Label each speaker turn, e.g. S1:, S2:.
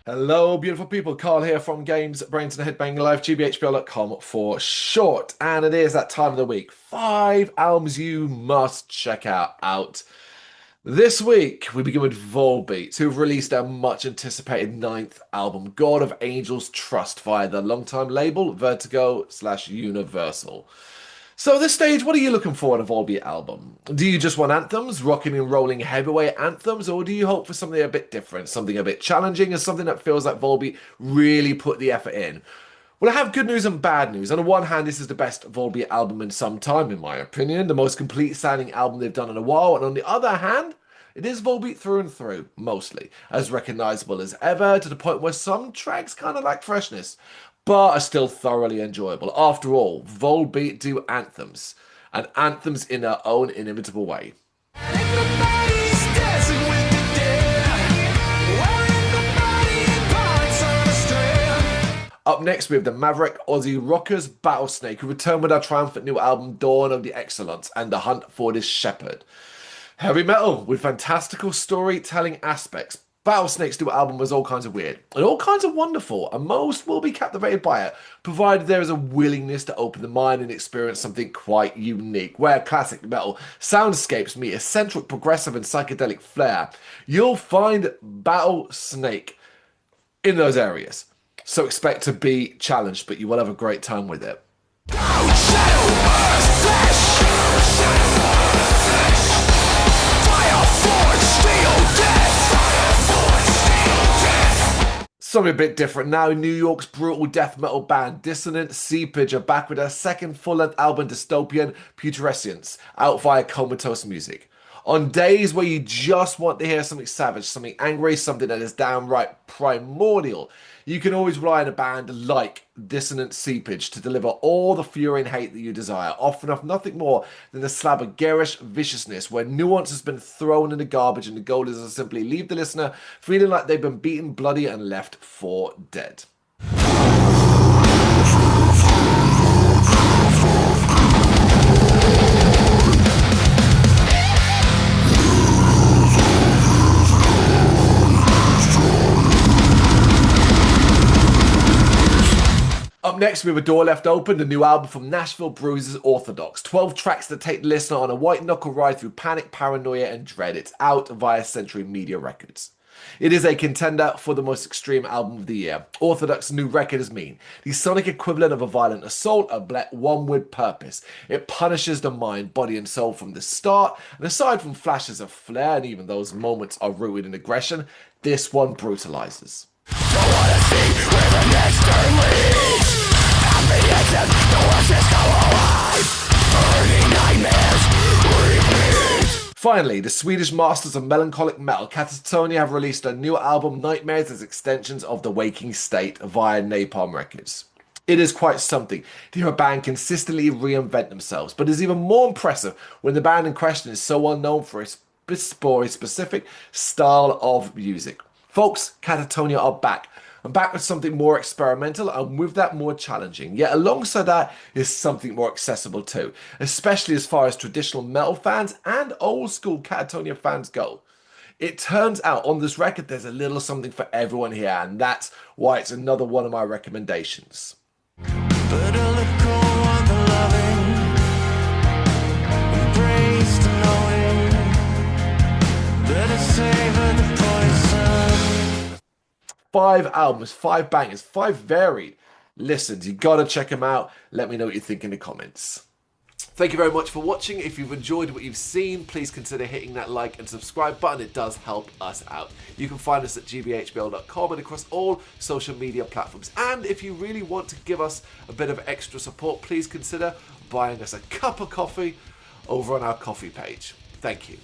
S1: Hello, beautiful people. Carl here from Brrraaains A Head-Banging Life, gbhblofficial.com for short. And it is that time of the week. 5 albums you must check out. This week, we begin with Volbeat, who've released their much-anticipated ninth album, God of Angels Trust, via the longtime label Vertigo/Universal. So at this stage, what are you looking for in a Volbeat album? Do you just want anthems, rocking and rolling heavyweight anthems, or do you hope for something a bit different, something a bit challenging, and something that feels like Volbeat really put the effort in? Well, I have good news and bad news. On the one hand, this is the best Volbeat album in some time, in my opinion, the most complete sounding album they've done in a while, and on the other hand, it is Volbeat through and through, mostly, as recognisable as ever, to the point where some tracks kind of lack freshness, but are still thoroughly enjoyable. After all, Volbeat do anthems, and anthems in their own inimitable way. Up next, we have the Maverick Aussie rockers Battlesnake, who return with their triumphant new album Dawn of the Excellence and The Hunt for the Shepherd. Heavy metal with fantastical storytelling aspects. Battlesnake's new album was all kinds of weird and all kinds of wonderful, and most will be captivated by it, provided there is a willingness to open the mind and experience something quite unique. Where classic metal soundscapes meet eccentric, progressive, and psychedelic flair, you'll find Battlesnake in those areas. So expect to be challenged, but you will have a great time with it. Something a bit different now. New York's brutal death metal band Dissonant Seepage are back with their second full-length album, Dystopian Putrescence, out via Comatose Music. On days where you just want to hear something savage, something angry, something that is downright primordial, you can always rely on a band like Dissonant Seepage to deliver all the fury and hate that you desire, often off nothing more than a slab of garish viciousness where nuance has been thrown in the garbage and the goal is to simply leave the listener feeling like they've been beaten bloody and left for dead. Up next, we have A Door Left Open, the new album from Nashville Bruises Orthodox. 12 tracks that take the listener on a white-knuckle ride through panic, paranoia, and dread. It's out via Century Media Records. It is a contender for the most extreme album of the year. Orthodox's new record is mean, the sonic equivalent of a violent assault, one with purpose. It punishes the mind, body, and soul from the start, and aside from flashes of flair, and even those moments are rooted in aggression, this one brutalizes. Finally, the Swedish masters of melancholic metal, Katatonia, have released a new album, Nightmares, as extensions of The Waking State via Napalm Records. It is quite something to hear a band consistently reinvent themselves, but is even more impressive when the band in question is so well known for a specific style of music. Folks, Katatonia are back. I'm back with something more experimental and with that more challenging. Yet alongside that is something more accessible too, especially as far as traditional metal fans and old school Katatonia fans go. It turns out on this record there's a little something for everyone here, and that's why it's another one of my recommendations. But a little of the loving, embrace the knowing, better savor the poison. 5 albums, 5 bangers, 5 varied listens. You gotta check them out. Let me know what you think in the comments. Thank you very much for watching. If you've enjoyed what you've seen, please consider hitting that like and subscribe button. It does help us out. You can find us at gbhbl.com and across all social media platforms. And if you really want to give us a bit of extra support, please consider buying us a cup of coffee over on our coffee page. Thank you.